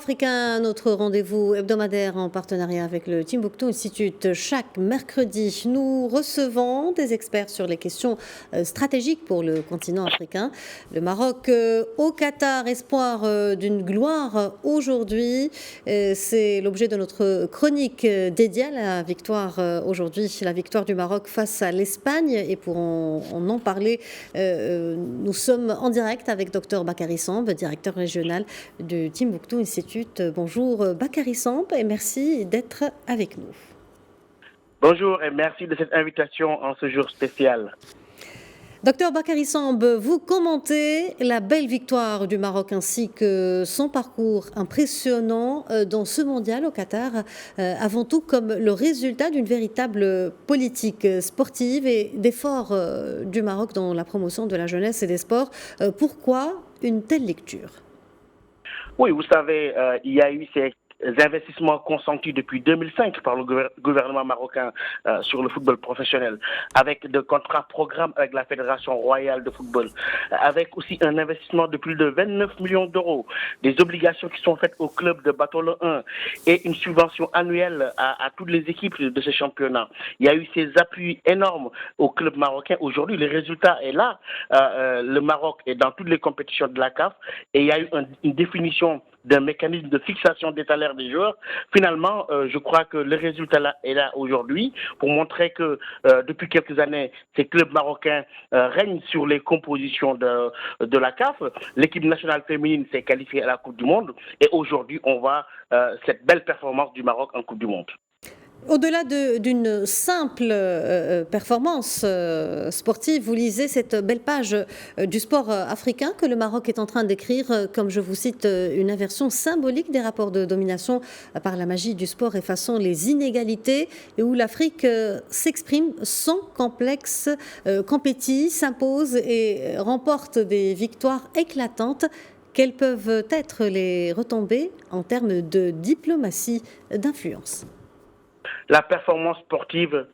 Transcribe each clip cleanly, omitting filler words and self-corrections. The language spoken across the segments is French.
africain, notre rendez-vous hebdomadaire en partenariat avec le Timbuktu Institute. Chaque mercredi, nous recevons des experts sur les questions stratégiques pour le continent africain. Le Maroc au Qatar, espoir d'une gloire aujourd'hui. C'est l'objet de notre chronique dédiée à la victoire aujourd'hui, la victoire du Maroc face à l'Espagne. Et pour en parler, nous sommes en direct avec Dr Bakary Samb, directeur régional du Timbuktu Institute. Bonjour Bakary Samb et merci d'être avec nous. Bonjour et merci de cette invitation en ce jour spécial. Docteur Bakary Samb, vous commentez la belle victoire du Maroc ainsi que son parcours impressionnant dans ce mondial au Qatar, avant tout comme le résultat d'une véritable politique sportive et d'efforts du Maroc dans la promotion de la jeunesse et des sports. Pourquoi une telle lecture ? Oui, vous savez, il y a eu ces investissements consentis depuis 2005 par le gouvernement marocain sur le football professionnel, avec des contrats programmes avec la Fédération royale de football, avec aussi un investissement de plus de 29 millions d'euros, des obligations qui sont faites au club de Batolo 1 et une subvention annuelle à toutes les équipes de ce championnat. Il y a eu ces appuis énormes au club marocain. Aujourd'hui, le résultat est là. Le Maroc est dans toutes les compétitions de la CAF et il y a eu une définition d'un mécanisme de fixation des salaires des joueurs. Finalement, je crois que le résultat est là aujourd'hui pour montrer que depuis quelques années, ces clubs marocains règnent sur les compositions de la CAF. L'équipe nationale féminine s'est qualifiée à la Coupe du Monde et aujourd'hui, on voit cette belle performance du Maroc en Coupe du Monde. Au-delà d'une simple performance sportive, vous lisez cette belle page du sport africain que le Maroc est en train d'écrire, comme je vous cite, une inversion symbolique des rapports de domination par la magie du sport effaçant les inégalités et où l'Afrique s'exprime sans complexe, compétit, s'impose et remporte des victoires éclatantes. Quelles peuvent être les retombées en termes de diplomatie d'influence ? La performance sportive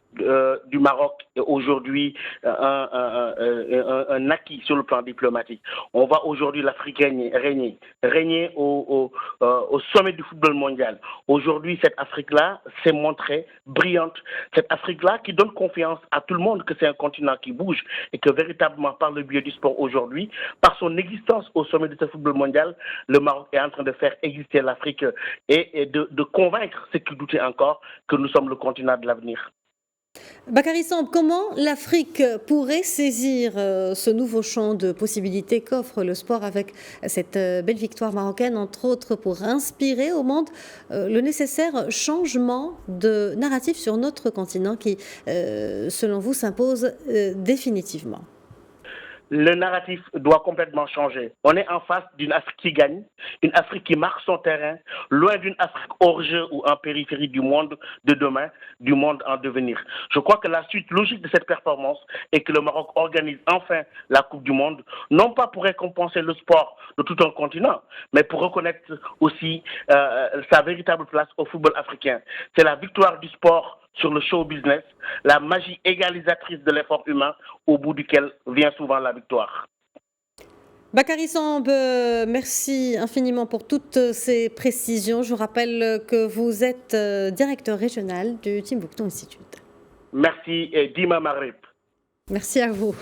du Maroc est aujourd'hui un acquis sur le plan diplomatique. On voit aujourd'hui l'Afrique régner au sommet du football mondial. Aujourd'hui, cette Afrique-là s'est montrée brillante. Cette Afrique-là qui donne confiance à tout le monde que c'est un continent qui bouge et que véritablement par le biais du sport aujourd'hui, par son existence au sommet de ce football mondial, le Maroc est en train de faire exister l'Afrique et de convaincre ceux qui doutaient encore que nous sommes le continent de l'avenir. Bakary Samb, comment l'Afrique pourrait saisir ce nouveau champ de possibilités qu'offre le sport avec cette belle victoire marocaine, entre autres pour inspirer au monde le nécessaire changement de narratif sur notre continent qui, selon vous, s'impose définitivement ? Le narratif doit complètement changer. On est en face d'une Afrique qui gagne, une Afrique qui marque son terrain, loin d'une Afrique hors jeu ou en périphérie du monde de demain, du monde en devenir. Je crois que la suite logique de cette performance est que le Maroc organise enfin la Coupe du Monde, non pas pour récompenser le sport de tout un continent, mais pour reconnaître aussi sa véritable place au football africain. C'est la victoire du sport sur le show business, la magie égalisatrice de l'effort humain au bout duquel vient souvent la victoire. Bakary Samb, merci infiniment pour toutes ces précisions. Je rappelle que vous êtes directeur régional du Timbuktu Institute. Merci et Dima Marib. Merci à vous.